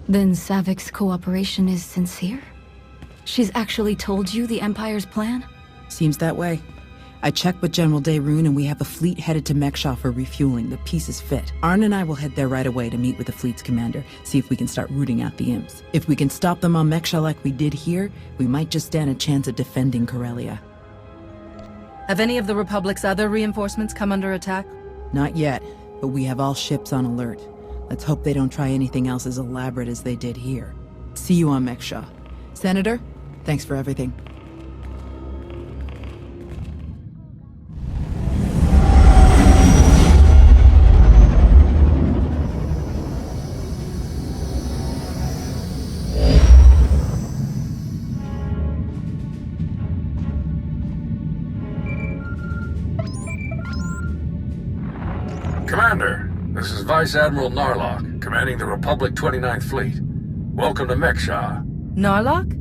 Then Savik's cooperation is sincere? She's actually told you the Empire's plan? Seems that way. I checked with General Daerun and we have a fleet headed to Mek-Sha for refueling. The pieces fit. Arne and I will head there right away to meet with the fleet's commander, see if we can start rooting out the imps. If we can stop them on Mek-Sha like we did here, we might just stand a chance of defending Corellia. Have any of the Republic's other reinforcements come under attack? Not yet, but we have all ships on alert. Let's hope they don't try anything else as elaborate as they did here. See you on Mek-Sha. Senator, thanks for everything. Commander, this is Vice Admiral Narlock, commanding the Republic 29th Fleet. Welcome to Mek-Sha. Narlock?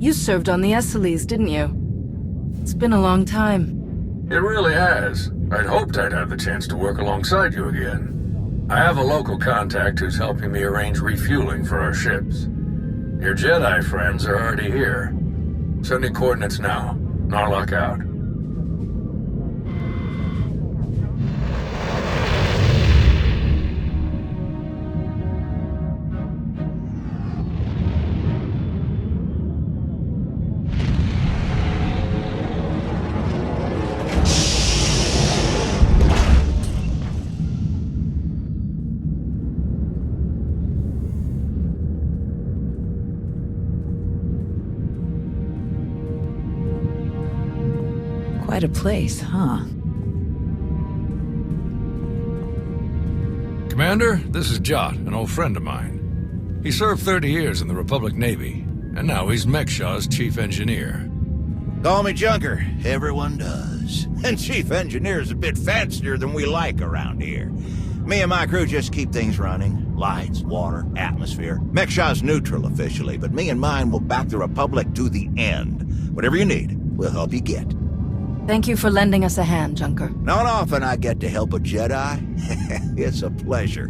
You served on the Esseles, didn't you? It's been a long time. It really has. I'd hoped I'd have the chance to work alongside you again. I have a local contact who's helping me arrange refueling for our ships. Your Jedi friends are already here. Sending coordinates now. Narlock out. Quite a place, huh? Commander, this is Jot, an old friend of mine. He served 30 years in the Republic Navy, and now he's Mek-Sha's chief engineer. Call me Junker. Everyone does. And chief engineer's a bit fancier than we like around here. Me and my crew just keep things running. Lights, water, atmosphere. Mek-Sha's neutral officially, but me and mine will back the Republic to the end. Whatever you need, we'll help you get. Thank you for lending us a hand, Junker. Not often I get to help a Jedi. It's a pleasure.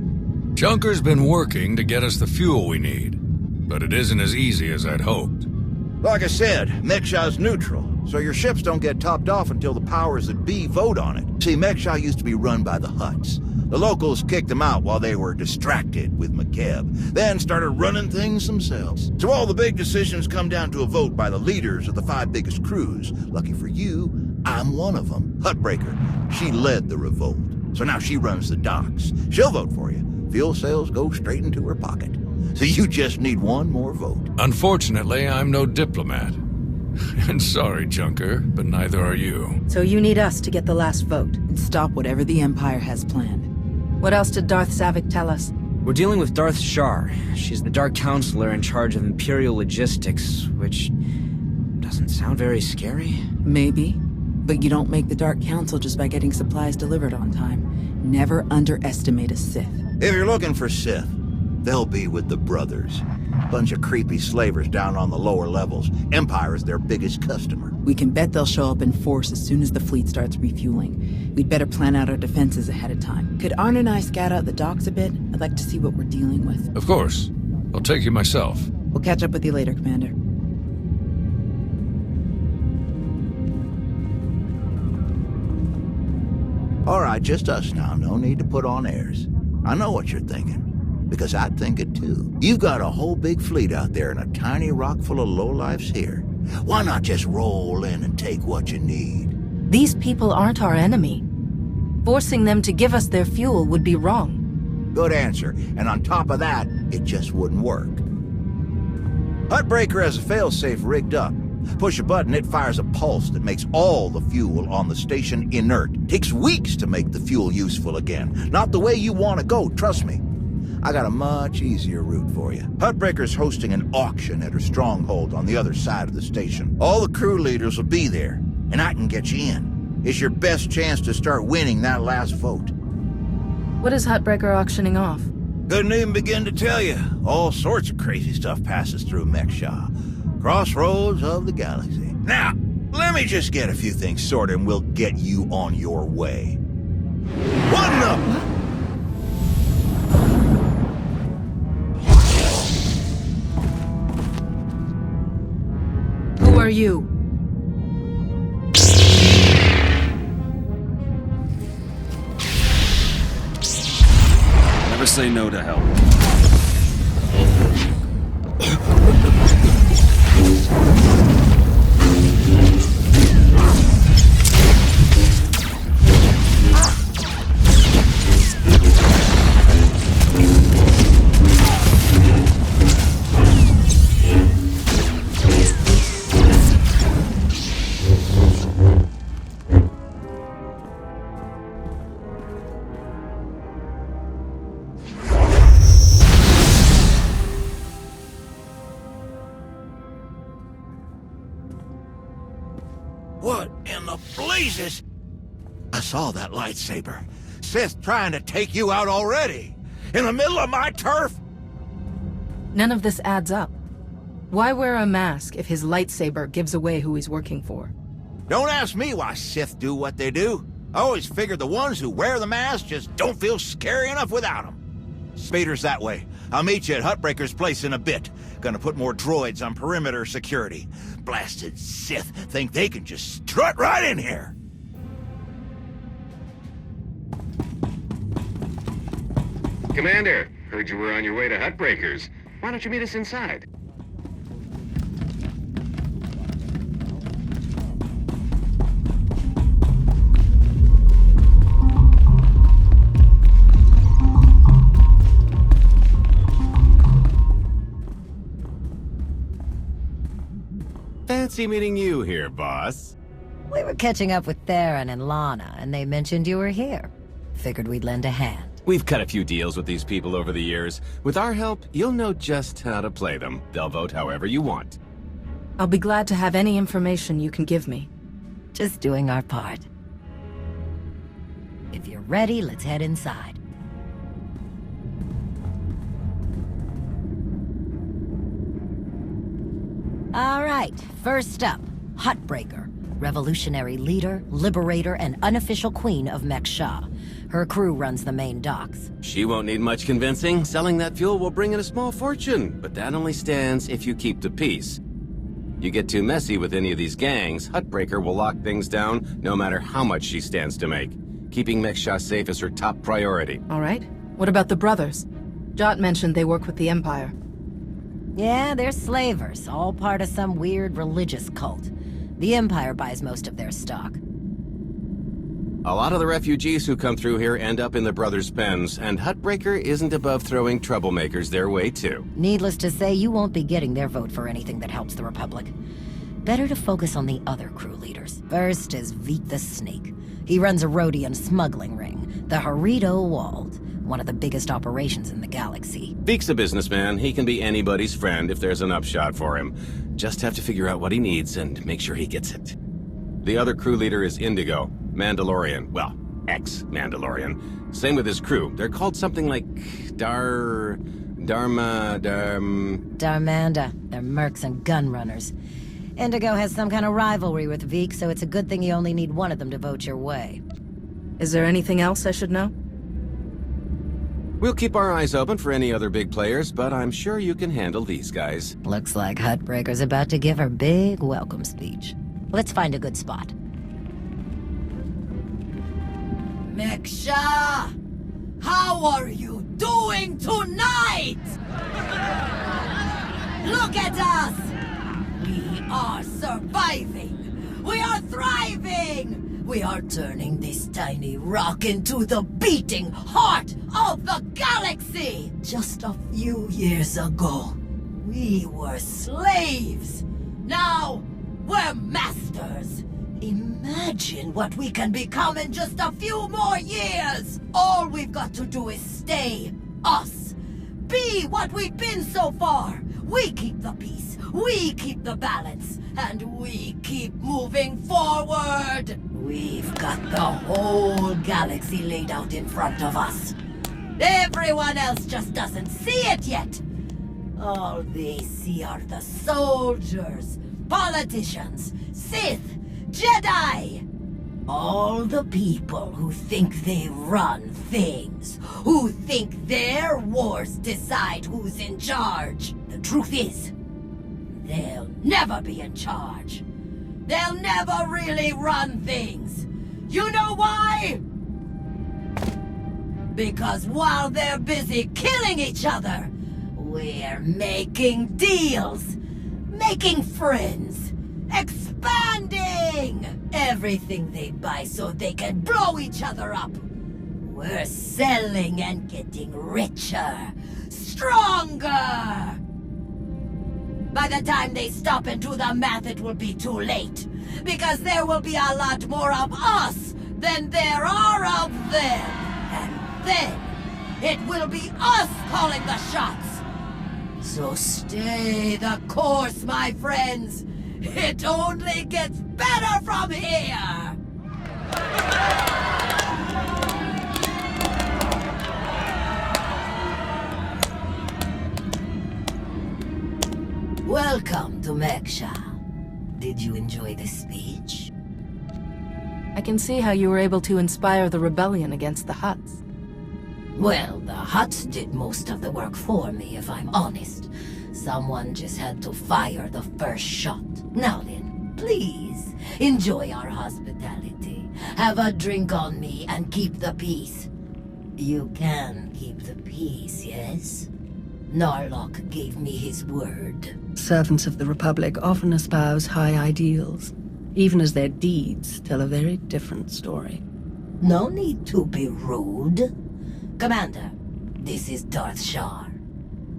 Junker's been working to get us the fuel we need, but it isn't as easy as I'd hoped. Like I said, Mek-Sha's neutral, so your ships don't get topped off until the powers that be vote on it. See, Mek-Sha used to be run by the Hutts. The locals kicked them out while they were distracted with McKeb, then started running things themselves. So all the big decisions come down to a vote by the leaders of the 5 biggest crews. Lucky for you, I'm one of them. Hutbreaker. She led the revolt, so now she runs the docks. She'll vote for you. Fuel sales go straight into her pocket. So you just need one more vote. Unfortunately, I'm no diplomat. And sorry, Junker, but neither are you. So you need us to get the last vote. And stop whatever the Empire has planned. What else did Darth Savik tell us? We're dealing with Darth Shar. She's the Dark Consular in charge of Imperial logistics, which doesn't sound very scary. Maybe. But you don't make the Dark Council just by getting supplies delivered on time. Never underestimate a Sith. If you're looking for Sith, they'll be with the Brothers. Bunch of creepy slavers down on the lower levels. Empire is their biggest customer. We can bet they'll show up in force as soon as the fleet starts refueling. We'd better plan out our defenses ahead of time. Could Arne and I scout out the docks a bit? I'd like to see what we're dealing with. Of course. I'll take you myself. We'll catch up with you later, Commander. All right, just us now. No need to put on airs. I know what you're thinking. Because I think it too. You've got a whole big fleet out there and a tiny rock full of lowlifes here. Why not just roll in and take what you need? These people aren't our enemy. Forcing them to give us their fuel would be wrong. Good answer. And on top of that, it just wouldn't work. Hutbreaker has a failsafe rigged up. Push a button, it fires a pulse that makes all the fuel on the station inert. Takes weeks to make the fuel useful again. Not the way you want to go, trust me. I got a much easier route for you. Hutbreaker's hosting an auction at her stronghold on the other side of the station. All the crew leaders will be there, and I can get you in. It's your best chance to start winning that last vote. What is Hutbreaker auctioning off? Couldn't even begin to tell you. All sorts of crazy stuff passes through Mek-Sha. Crossroads of the galaxy. Now, let me just get a few things sorted and we'll get you on your way. One up! are you? Never say no to help. What in the blazes? I saw that lightsaber. Sith trying to take you out already. In the middle of my turf? None of this adds up. Why wear a mask if his lightsaber gives away who he's working for? Don't ask me why Sith do what they do. I always figured the ones who wear the mask just don't feel scary enough without them. Spader's that way. I'll meet you at Hutbreaker's place in a bit. Gonna put more droids on perimeter security. Blasted Sith think they can just strut right in here. Commander, heard you were on your way to Hutbreaker's. Why don't you meet us inside? Fancy meeting you here, boss. We were catching up with Theron and Lana, and they mentioned you were here. Figured we'd lend a hand. We've cut a few deals with these people over the years. With our help, you'll know just how to play them. They'll vote however you want. I'll be glad to have any information you can give me. Just doing our part. If you're ready, let's head inside. All right, first up, Hutbreaker. Revolutionary leader, liberator, and unofficial queen of Mek-Sha. Her crew runs the main docks. She won't need much convincing. Selling that fuel will bring in a small fortune, but that only stands if you keep the peace. You get too messy with any of these gangs, Hutbreaker will lock things down no matter how much she stands to make. Keeping Mek-Sha safe is her top priority. All right. What about the brothers? Jot mentioned they work with the Empire. Yeah, they're slavers, all part of some weird religious cult. The Empire buys most of their stock. A lot of the refugees who come through here end up in the brothers' pens, and Hutbreaker isn't above throwing troublemakers their way too. Needless to say, you won't be getting their vote for anything that helps the Republic. Better to focus on the other crew leaders. First is Veek the Snake. He runs a Rhodian smuggling ring, the Harrido Walled, one of the biggest operations in the galaxy. Veek's a businessman. He can be anybody's friend if there's an upshot for him. Just have to figure out what he needs and make sure he gets it. The other crew leader is Indigo, Mandalorian. Well, ex-Mandalorian. Same with his crew. They're called something like Dar'manda. They're mercs and gun runners. Indigo has some kind of rivalry with Veek, so it's a good thing you only need one of them to vote your way. Is there anything else I should know? We'll keep our eyes open for any other big players, but I'm sure you can handle these guys. Looks like Hutbreaker's about to give her big welcome speech. Let's find a good spot. Mek-Sha! How are you doing tonight? Look at us! We are surviving! We are thriving! We are turning this tiny rock into the beating heart of the galaxy! Just a few years ago, we were slaves. Now, we're masters. Imagine what we can become in just a few more years. All we've got to do is stay us. Be what we've been so far. We keep the peace, we keep the balance, and we keep moving forward. We've got the whole galaxy laid out in front of us. Everyone else just doesn't see it yet. All they see are the soldiers, politicians, Sith, Jedi. All the people who think they run things, who think their wars decide who's in charge. The truth is, they'll never be in charge. They'll never really run things. You know why? Because while they're busy killing each other, we're making deals, making friends, expanding everything they buy so they can blow each other up. We're selling and getting richer, stronger. By the time they stop and do the math, it will be too late. Because there will be a lot more of us than there are of them. And then, it will be us calling the shots. So stay the course, my friends. It only gets better from here. Welcome to Mek-Sha. Did you enjoy the speech? I can see how you were able to inspire the rebellion against the Hutts. Well, the Hutts did most of the work for me, if I'm honest. Someone just had to fire the first shot. Now then, please, enjoy our hospitality. Have a drink on me and keep the peace. You can keep the peace, yes? Narlock gave me his word. Servants of the Republic often espouse high ideals, even as their deeds tell a very different story. No need to be rude. Commander, this is Darth Shar.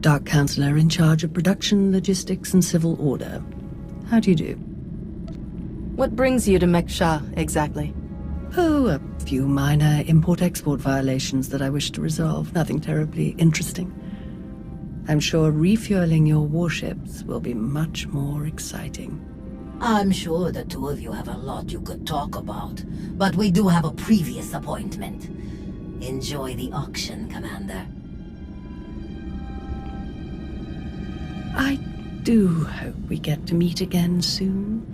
Dark Counselor in charge of production, logistics, and civil order. How do you do? What brings you to Mek-Sha, exactly? Oh, a few minor import-export violations that I wish to resolve. Nothing terribly interesting. I'm sure refueling your warships will be much more exciting. I'm sure the two of you have a lot you could talk about, but we do have a previous appointment. Enjoy the auction, Commander. I do hope we get to meet again soon.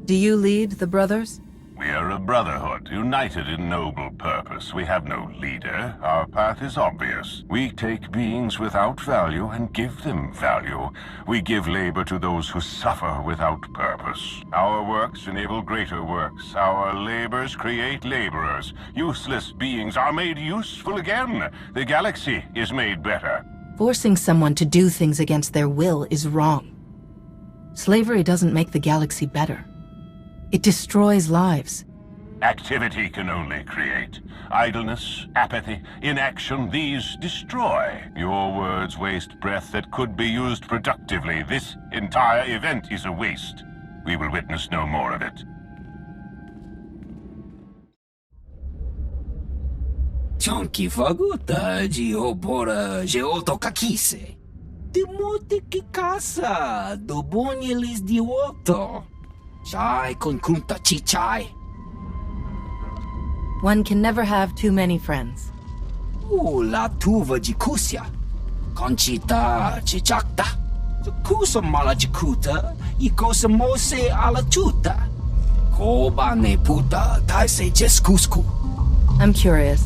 Do you lead the brothers? We are a brotherhood, united in noble purpose. We have no leader. Our path is obvious. We take beings without value and give them value. We give labor to those who suffer without purpose. Our works enable greater works. Our labors create laborers. Useless beings are made useful again. The galaxy is made better. Forcing someone to do things against their will is wrong. Slavery doesn't make the galaxy better. It destroys lives. Activity can only create. Idleness, apathy, inaction, these destroy. Your words waste breath that could be used productively. This entire event is a waste. We will witness no more of it. Chonky faguta geopora geotokakise. Demote que caça do bonyelis de otto. Chai con kunta chichai. One can never have too many friends. La tuva de kusia. Conchita chichakta. Kusa mala chikuta. Y cosa mose ala chuta. Koba ne puta taise jeskusku. I'm curious.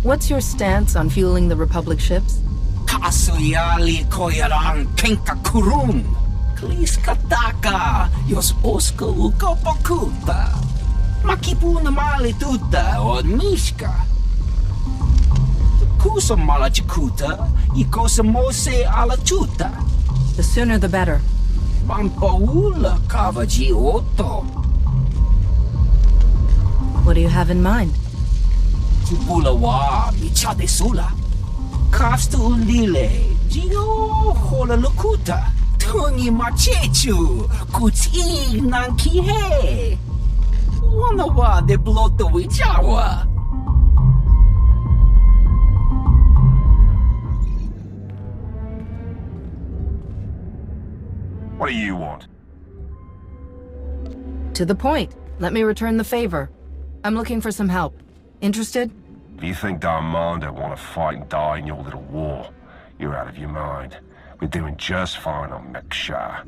What's your stance on fueling the Republic ships? Kasuyali koyaran kenka kurun. Kliskataka, jos oska ukopakuta. Makipuna mali tuta od mishka. Kusa mala chikuta, y cosa mose ala chuta. The sooner the better. Pampaula kavaji otto. What do you have in mind? Chubula wa michade sula. Kafstu lile, jino hola lukuta. Tungi machechu, kuti nanki he. Wana wa de bloto wijawa. What do you want? To the point. Let me return the favor. I'm looking for some help. Interested? If you think Dar'manda want to fight and die in your little war, you're out of your mind. We're doing just fine on Mek-Sha.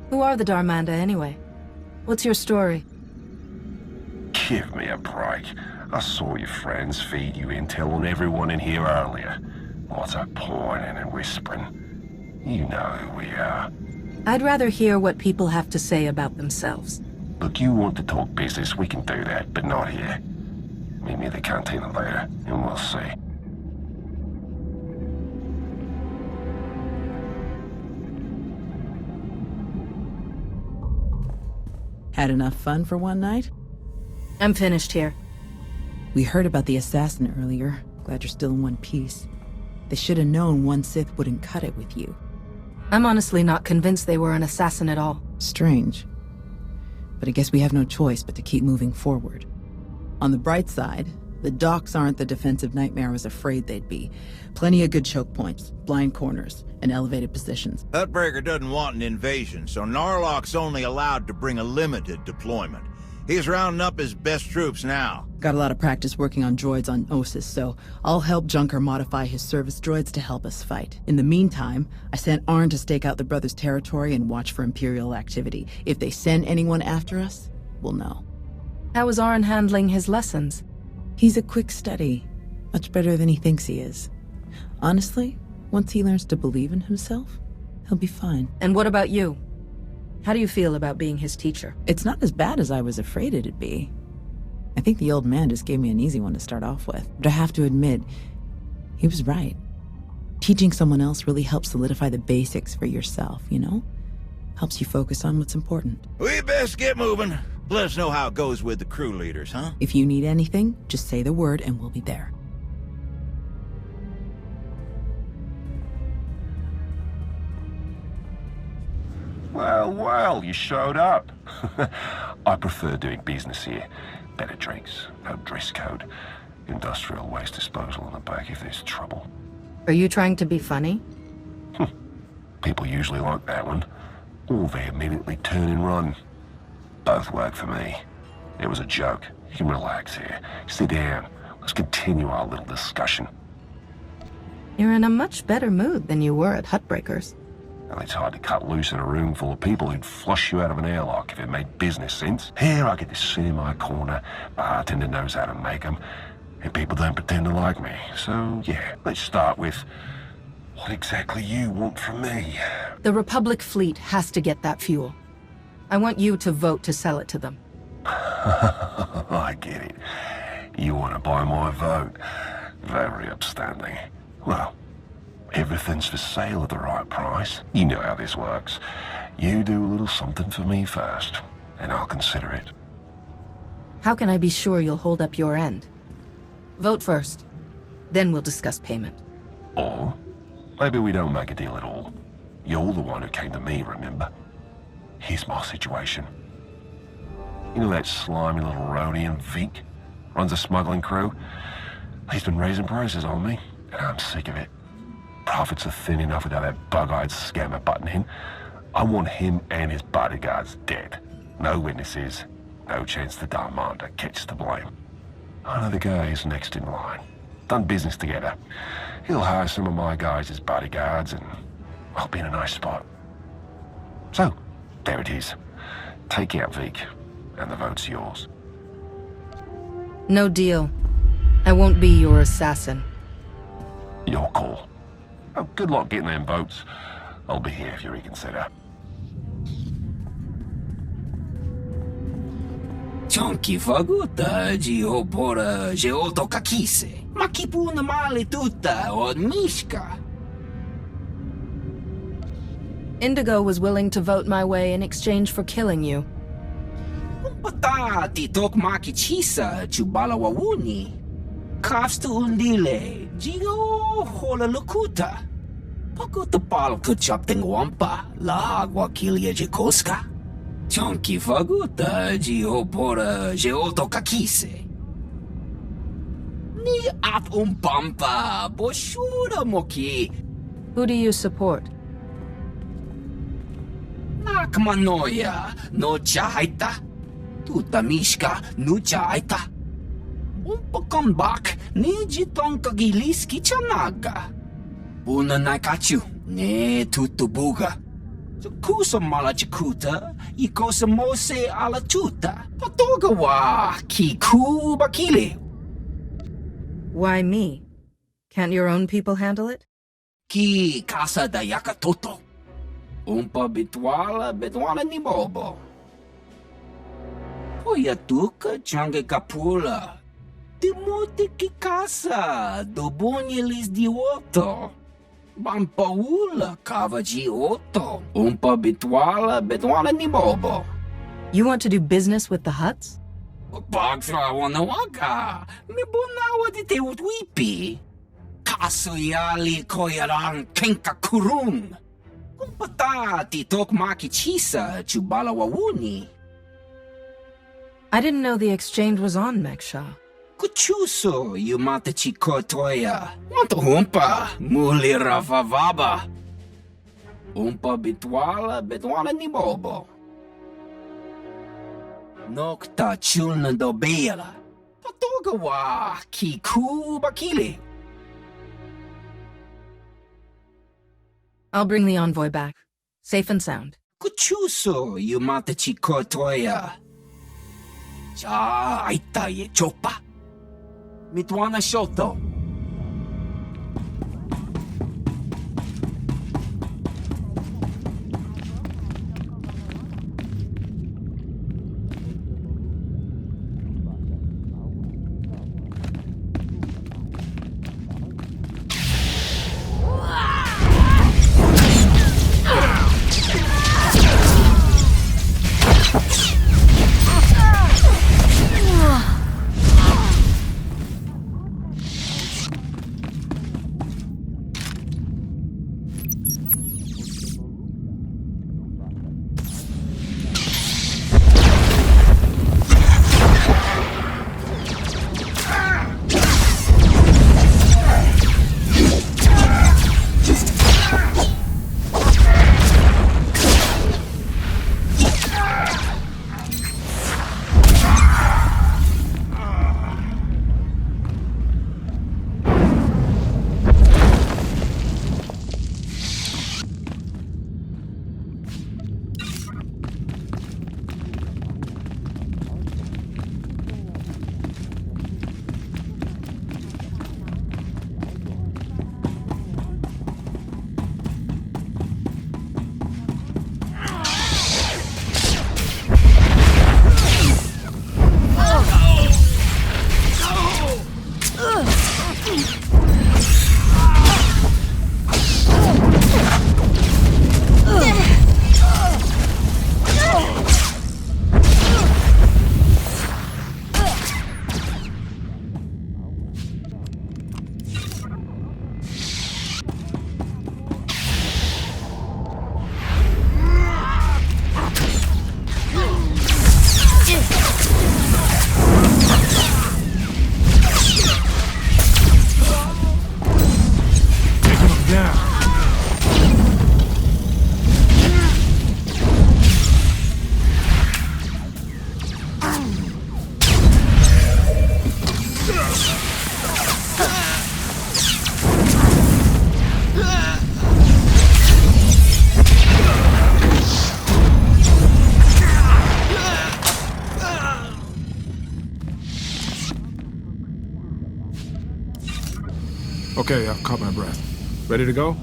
Who are the Dar'manda, anyway? What's your story? Give me a break. I saw your friends feed you intel on everyone in here earlier. What's a pointing and whispering? You know who we are. I'd rather hear what people have to say about themselves. Look, you want to talk business, we can do that, but not here. Meet me at the cantina later, and we'll see. Had enough fun for one night? I'm finished here. We heard about the assassin earlier. Glad you're still in one piece. They should have known one Sith wouldn't cut it with you. I'm honestly not convinced they were an assassin at all. Strange. But I guess we have no choice but to keep moving forward. On the bright side, the docks aren't the defensive nightmare I was afraid they'd be. Plenty of good choke points, blind corners, and elevated positions. Hutbreaker doesn't want an invasion, so Narlock's only allowed to bring a limited deployment. He's rounding up his best troops now. Got a lot of practice working on droids on Ossus, so I'll help Junker modify his service droids to help us fight. In the meantime, I sent Arne to stake out the Brothers' territory and watch for Imperial activity. If they send anyone after us, we'll know. How is Arne handling his lessons? He's a quick study. Much better than he thinks he is. Honestly, once he learns to believe in himself, he'll be fine. And what about you? How do you feel about being his teacher? It's not as bad as I was afraid it'd be. I think the old man just gave me an easy one to start off with. But I have to admit, he was right. Teaching someone else really helps solidify the basics for yourself, you know? Helps you focus on what's important. We best get moving. Let us know how it goes with the crew leaders, huh? If you need anything, just say the word and we'll be there. Well, you showed up. I prefer doing business here. Better drinks, no dress code, industrial waste disposal in the back if there's trouble. Are you trying to be funny? People usually like that one. Or they immediately turn and run. Both work for me. It was a joke. You can relax here. Sit down. Let's continue our little discussion. You're in a much better mood than you were at Hutbreaker's. Well, it's hard to cut loose in a room full of people who'd flush you out of an airlock if it made business sense. Here I get to sit in my corner, bartender knows how to make them, and people don't pretend to like me. So, yeah, let's start with what exactly you want from me. The Republic fleet has to get that fuel. I want you to vote to sell it to them. I get it. You want to buy my vote. Very upstanding. Well, everything's for sale at the right price. You know how this works. You do a little something for me first, and I'll consider it. How can I be sure you'll hold up your end? Vote first. Then we'll discuss payment. Or maybe we don't make a deal at all. You're the one who came to me, remember? Here's my situation. You know that slimy little Rhodian Vic? Runs a smuggling crew? He's been raising prices on me, and I'm sick of it. Profits are thin enough without that bug-eyed scammer butting in. I want him and his bodyguards dead. No witnesses, no chance the Dar'manda gets to blame. I know the guy is next in line. Done business together. He'll hire some of my guys as bodyguards, and I'll be in a nice spot. So, there it is. Take out Vic, and the vote's yours. No deal. I won't be your assassin. Your call. Oh, good luck getting them votes. I'll be here if you reconsider. Chonky faguta gio pora geoto kakise. Makipuna mali tuta od mishka. Indigo was willing to vote my way in exchange for killing you. Pata titok makichisa chubala wawuni. Kafstu undile gio hola lukuta. Pakuta pal kuchap wampa la agua kilia jikoska. Chonky faguta gio pora geoto kakise. Ni at pampa boshura moki. Who do you support? Nakmanoya no chaita. Tuta mishka no chaita. Umpakambak ni jitong kagiliski chanaga. Puna nakachu ne tutubuga. Kusa malachikuta ikosamose ala tuta. Patogawa kiku bakili. Why me? Can't your own people handle it? Ki casa da yakatoto. Umpa bitwala ni bobo. Poyatuka change kapula. Timote ki casa, dobonyelis di otto. Bampaula kavaji otto. Umpa bitwala ni bobo. You want to do business with the Hutts? Pagtrawa na waga. Mibunawa di te utwipi. Kasoyali koyarang kenka kurung. Kumpata titok makichisa chubala wawuni. I didn't know the exchange was on, Mek-Sha. Kuchuso yumata chikotoya. Wanto humpa muli rafavaba. Umpa bitwala ni bobo. Nokta chulna dobela. Patogawa kiku bakili. I'll bring the envoy back, safe and sound. Kuchuso yumata chikotoya. Cha aitaye chopa. Mitwana shoto. Okay, I've caught my breath. Ready to go?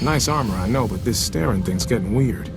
Nice armor, I know, but this staring thing's getting weird.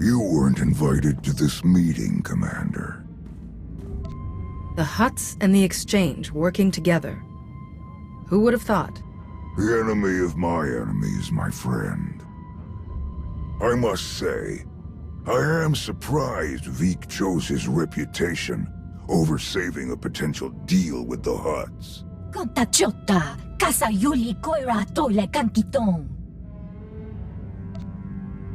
You weren't invited to this meeting, Commander. The Hutts and the Exchange working together. Who would have thought? The enemy of my enemy is my friend. I must say, I am surprised Vik chose his reputation over saving a potential deal with the Hutts.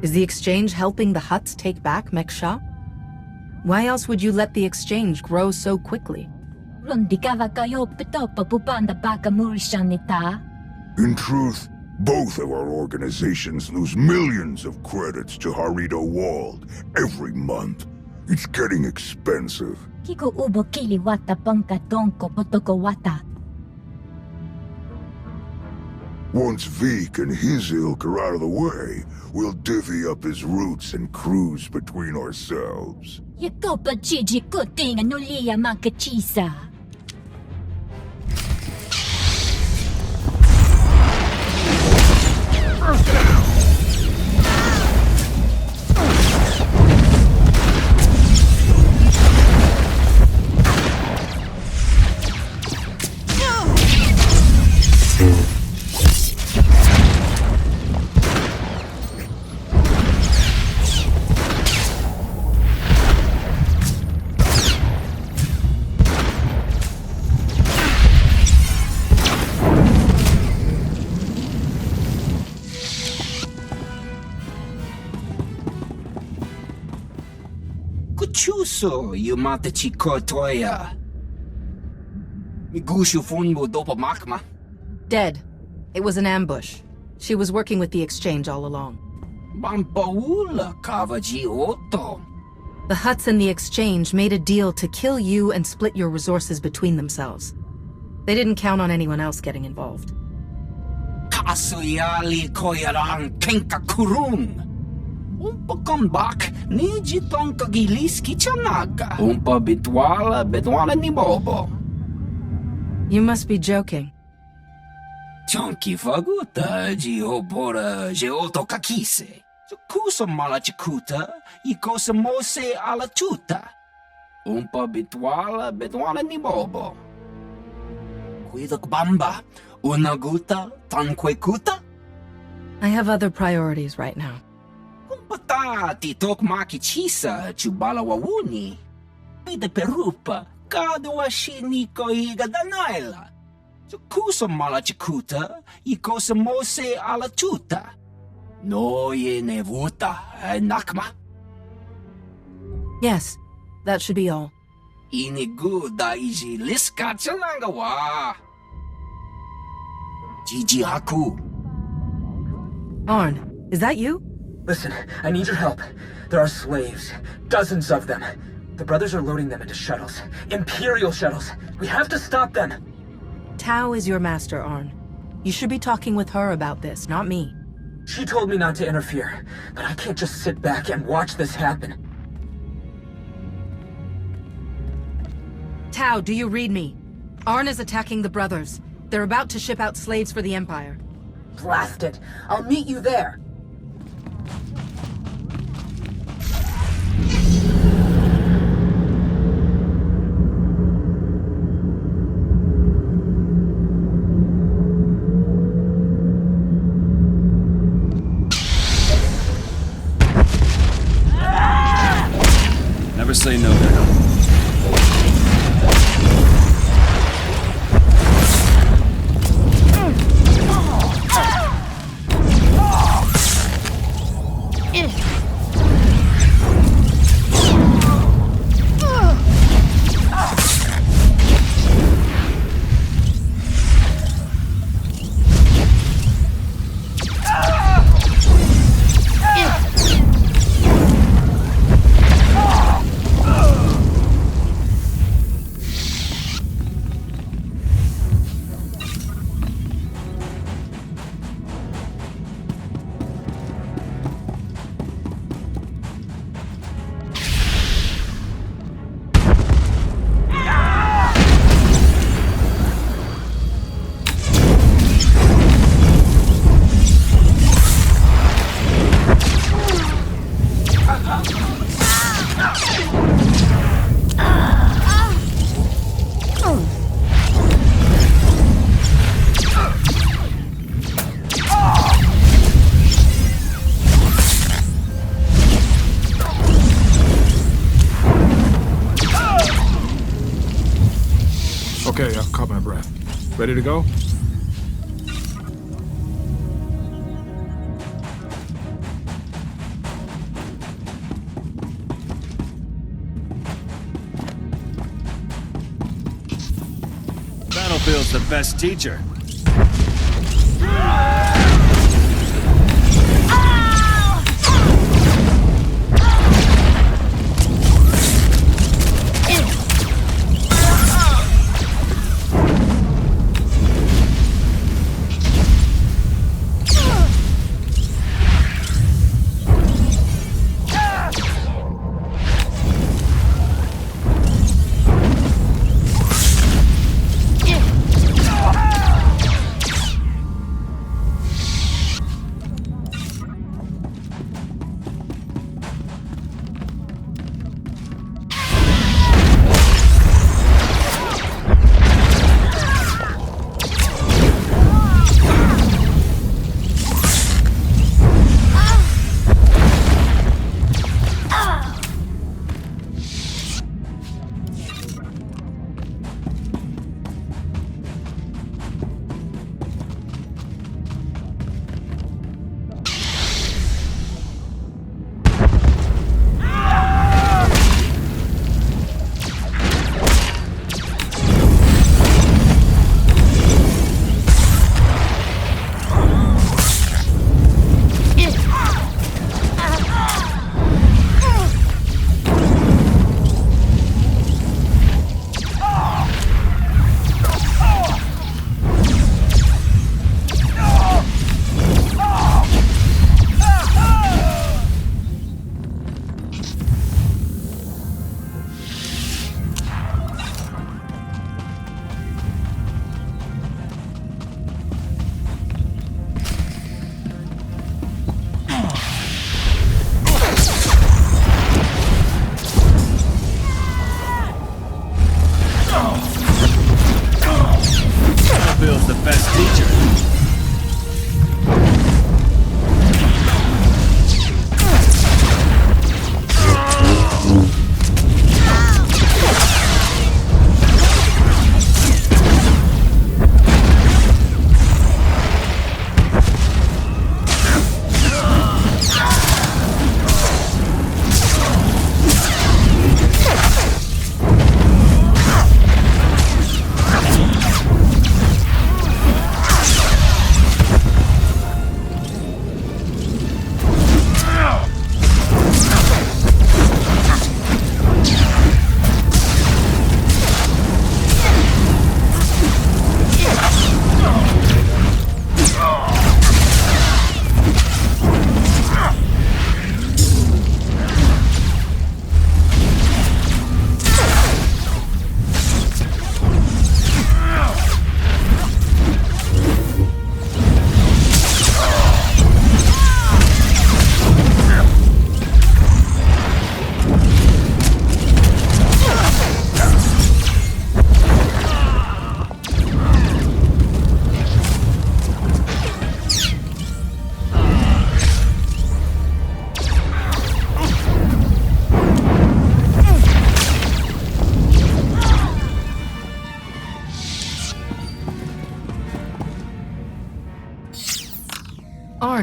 Is the Exchange helping the Hutts take back Mek-Sha? Why else would you let the Exchange grow so quickly? In truth, both of our organizations lose millions of credits to Harrido Wald every month. It's getting expensive. Once Vik and his ilk are out of the way, we'll divvy up his routes and cruise between ourselves. Chuso, you matachi kotoya. Migushu funbo dopa makma. Dead. It was an ambush. She was working with the Exchange all along. Bampaula kavaji oto. The Hutts and the Exchange made a deal to kill you and split your resources between themselves. They didn't count on anyone else getting involved. Kasuyali koyaran kenka kurung. Umpa kambak, niji tonka giliski chanaga. Umpa bitwala ni bobo. You must be joking. Chonki faguta, jiobora, jeoto kakise. Kusa malachikuta, ikosa mose ala chuta. Umpa bitwala ni bobo. Kuidok bamba, unaguta, tanquekuta? I have other priorities right now. Kumpata titok makichisa chubala wawuni. Pide perupa, kadwa shiniko iga danaila. Kusa malachikuta, ikosa mose ala chuta. Yes, that should be all. Arne, is that you? Listen, I need your help. There are slaves. Dozens of them. The brothers are loading them into shuttles. Imperial shuttles. We have to stop them. Tao is your master, Arne. You should be talking with her about this, not me. She told me not to interfere, but I can't just sit back and watch this happen. Tao, do you read me? Arne is attacking the brothers. They're about to ship out slaves for the Empire. Blast it. I'll meet you there. Never say no to help. Okay, I've caught my breath. Ready to go? Battlefield's the best teacher.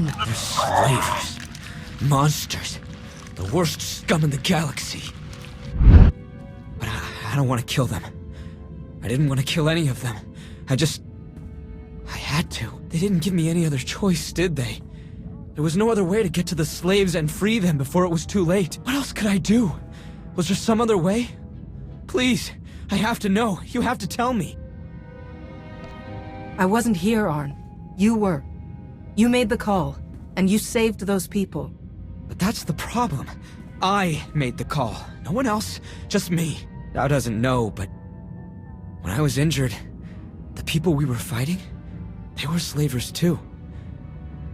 Arne! They're slavers. Monsters. The worst scum in the galaxy. But I don't want to kill them. I didn't want to kill any of them. I had to. They didn't give me any other choice, did they? There was no other way to get to the slaves and free them before it was too late. What else could I do? Was there some other way? Please, I have to know. You have to tell me. I wasn't here, Arne. You were. You made the call, and you saved those people. But that's the problem. I made the call. No one else, just me. Thou doesn't know, but when I was injured, the people we were fighting, they were slavers too.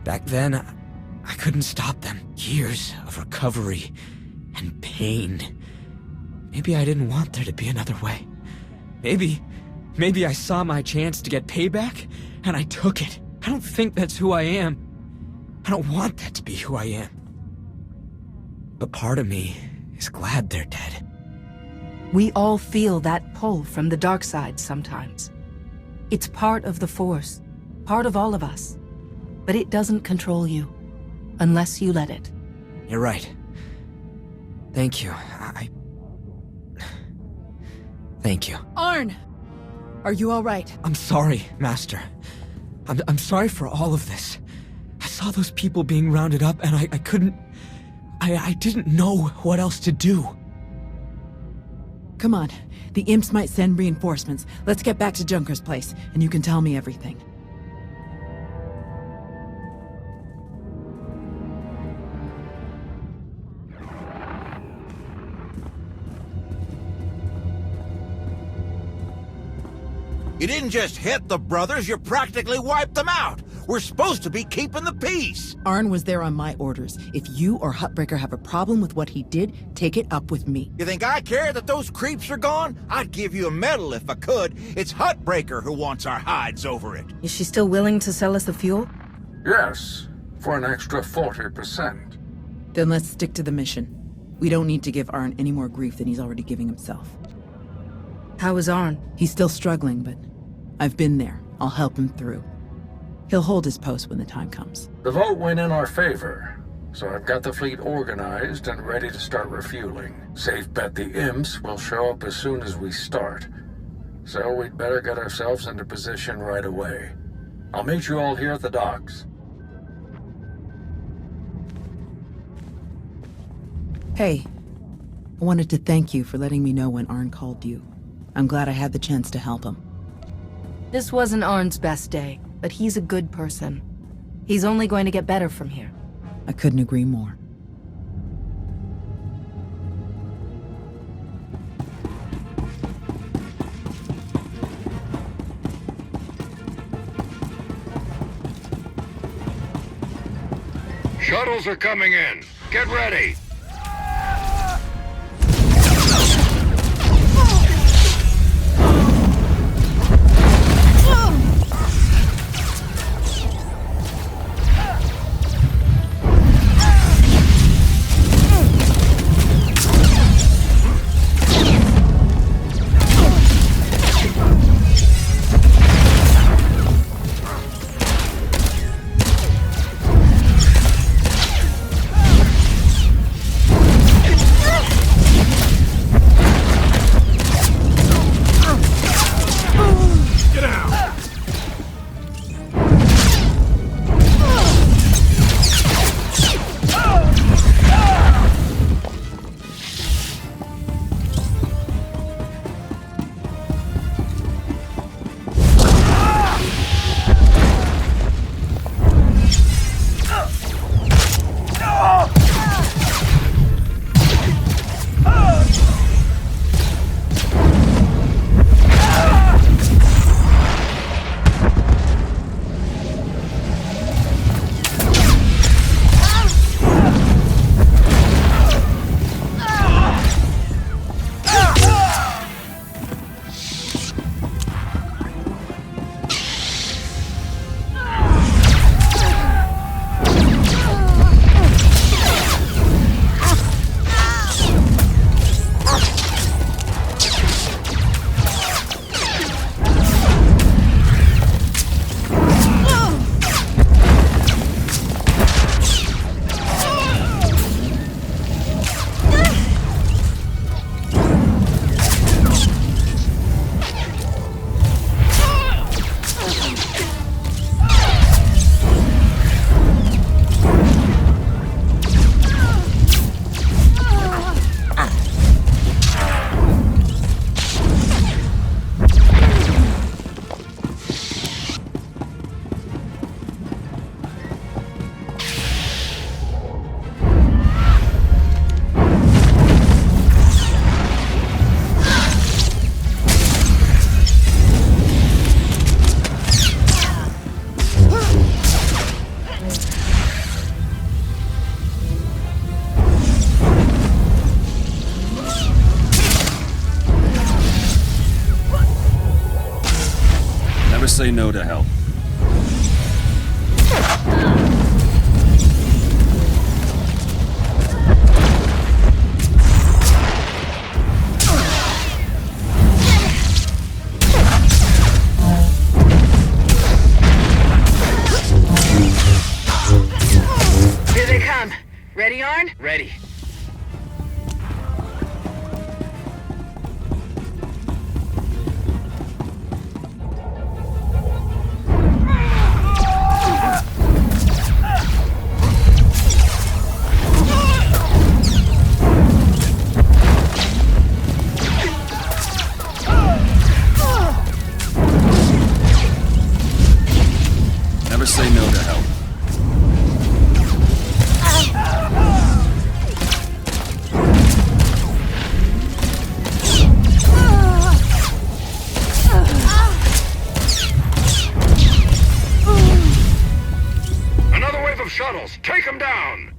Back then, I couldn't stop them. Years of recovery and pain. Maybe I didn't want there to be another way. Maybe I saw my chance to get payback, and I took it. I don't think that's who I am. I don't want that to be who I am. But part of me is glad they're dead. We all feel that pull from the dark side sometimes. It's part of the Force, part of all of us. But it doesn't control you, unless you let it. You're right. Thank you. Thank you. Arne! Are you all right? I'm sorry, Master. I'm sorry for all of this. I saw those people being rounded up, and I couldn't... I didn't know what else to do. Come on. The imps might send reinforcements. Let's get back to Junker's place, and you can tell me everything. You didn't just hit the brothers, you practically wiped them out. We're supposed to be keeping the peace. Arne was there on my orders. If you or Hutbreaker have a problem with what he did, take it up with me. You think I care that those creeps are gone? I'd give you a medal if I could. It's Hutbreaker who wants our hides over it. Is she still willing to sell us the fuel? Yes, for an extra 40%. Then let's stick to the mission. We don't need to give Arne any more grief than he's already giving himself. How is Arne? He's still struggling, but I've been there. I'll help him through. He'll hold his post when the time comes. The vote went in our favor, so I've got the fleet organized and ready to start refueling. Safe bet the imps will show up as soon as we start. So we'd better get ourselves into position right away. I'll meet you all here at the docks. Hey, I wanted to thank you for letting me know when Arne called you. I'm glad I had the chance to help him. This wasn't Arne's best day, but he's a good person. He's only going to get better from here. I couldn't agree more. Shuttles are coming in. Get ready. say no to help. Here they come. Ready, Arne? Ready. Never say no to help. Another wave of shuttles. Take them down.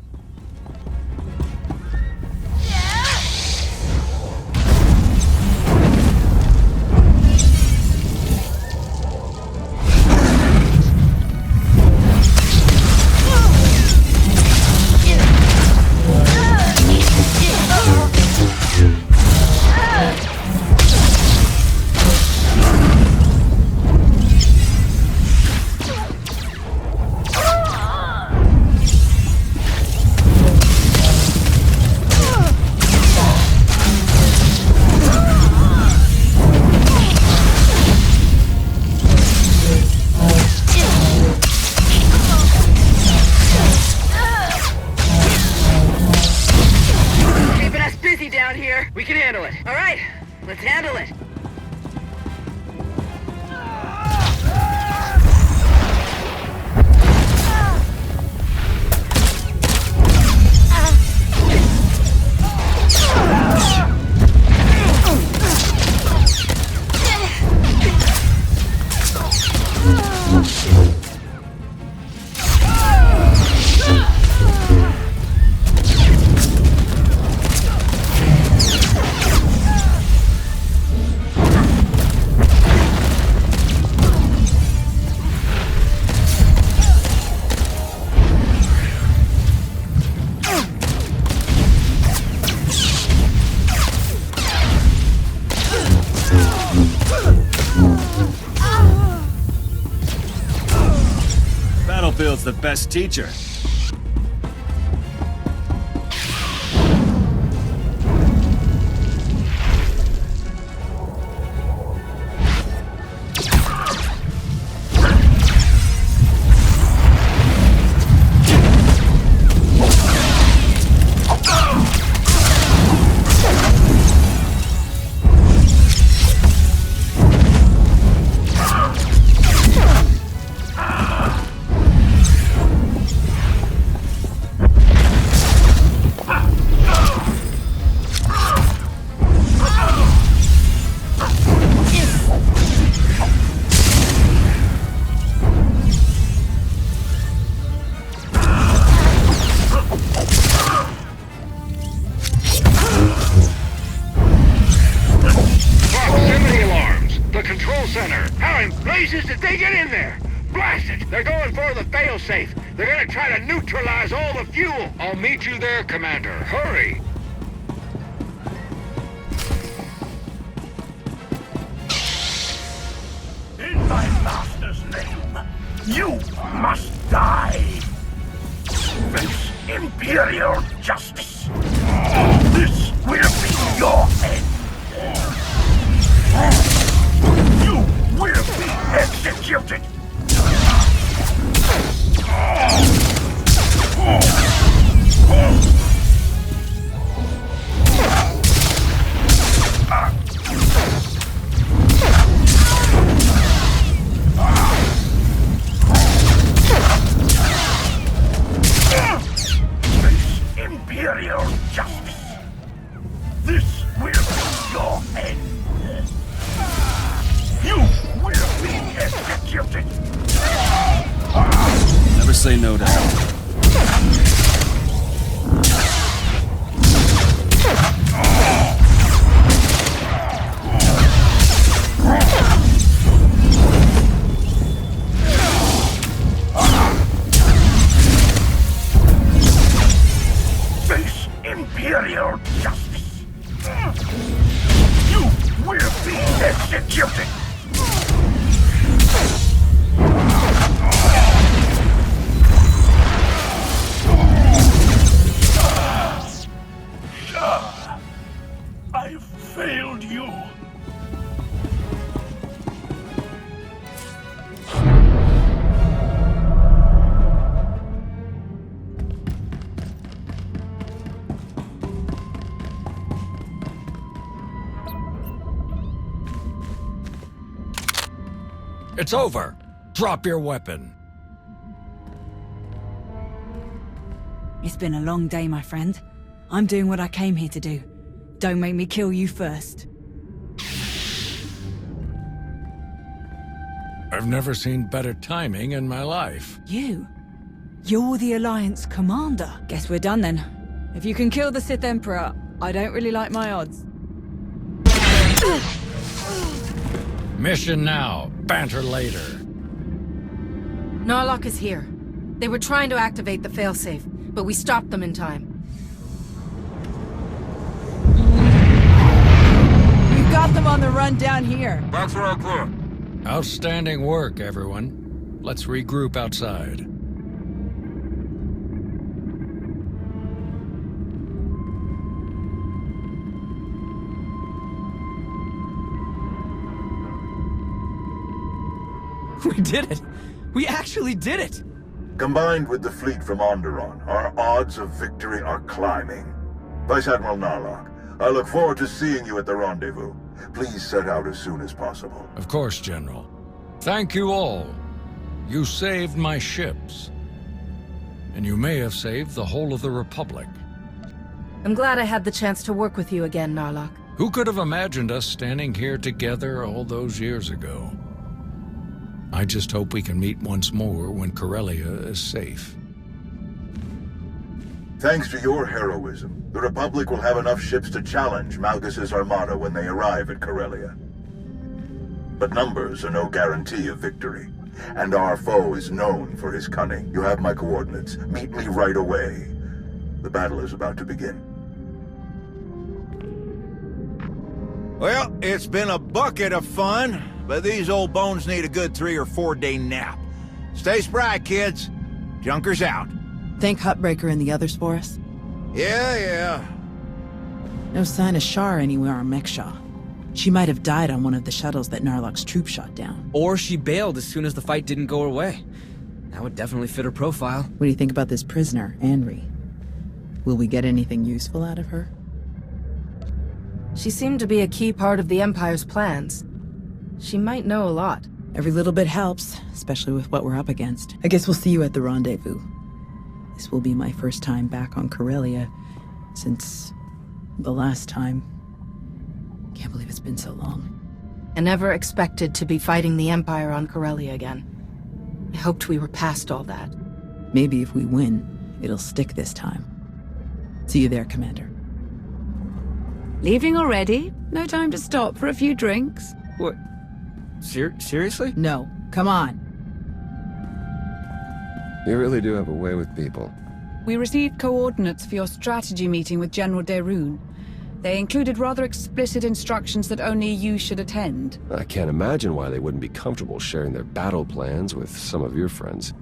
Keeping us busy down here. We can handle it. All right, let's handle it. Battlefield's the best teacher. Did they get in there? Blast it! They're going for the failsafe. They're gonna try to neutralize all the fuel. I'll meet you there, Commander. Hurry! In my master's name, you must die. Face Imperial justice. This will be your end. You will be executed. Face Imperial justice. This will be your end. You will be executed. Never say no to help. executed! I've failed you. It's over. Drop your weapon. It's been a long day, my friend. I'm doing what I came here to do. Don't make me kill you first. I've never seen better timing in my life. You? You're the Alliance commander. Guess we're done then. If you can kill the Sith Emperor, I don't really like my odds. Mission now. Banter later. Narlock is here. They were trying to activate the failsafe, but we stopped them in time. We've got them on the run down here. That's all clear. Outstanding work, everyone. Let's regroup outside. We did it! We actually did it! Combined with the fleet from Onderon, our odds of victory are climbing. Vice Admiral Narlock, I look forward to seeing you at the rendezvous. Please set out as soon as possible. Of course, General. Thank you all. You saved my ships. And you may have saved the whole of the Republic. I'm glad I had the chance to work with you again, Narlock. Who could have imagined us standing here together all those years ago? I just hope we can meet once more when Corellia is safe. Thanks to your heroism, the Republic will have enough ships to challenge Malgus' armada when they arrive at Corellia. But numbers are no guarantee of victory, and our foe is known for his cunning. You have my coordinates. Meet me right away. The battle is about to begin. Well, it's been a bucket of fun, but these old bones need a good 3 or 4 day nap. Stay spry, kids. Junker's out. Thank Hutbreaker and the others for us? Yeah. No sign of Shar anywhere on Mek-Sha. She might have died on one of the shuttles that Narlock's troop shot down. Or she bailed as soon as the fight didn't go her way. That would definitely fit her profile. What do you think about this prisoner, Anri? Will we get anything useful out of her? She seemed to be a key part of the Empire's plans. She might know a lot. Every little bit helps, especially with what we're up against. I guess we'll see you at the rendezvous. This will be my first time back on Corellia since the last time. Can't believe it's been so long. I never expected to be fighting the Empire on Corellia again. I hoped we were past all that. Maybe if we win, it'll stick this time. See you there, Commander. Leaving already? No time to stop for a few drinks? What? Seriously? No. Come on. You really do have a way with people. We received coordinates for your strategy meeting with General Darun. They included rather explicit instructions that only you should attend. I can't imagine why they wouldn't be comfortable sharing their battle plans with some of your friends.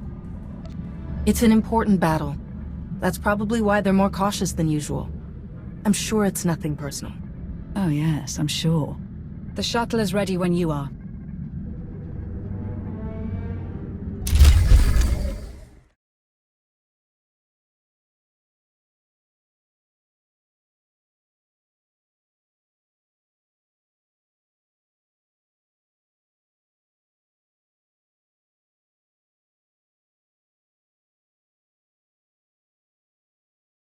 It's an important battle. That's probably why they're more cautious than usual. I'm sure it's nothing personal. Oh yes, I'm sure. The shuttle is ready when you are.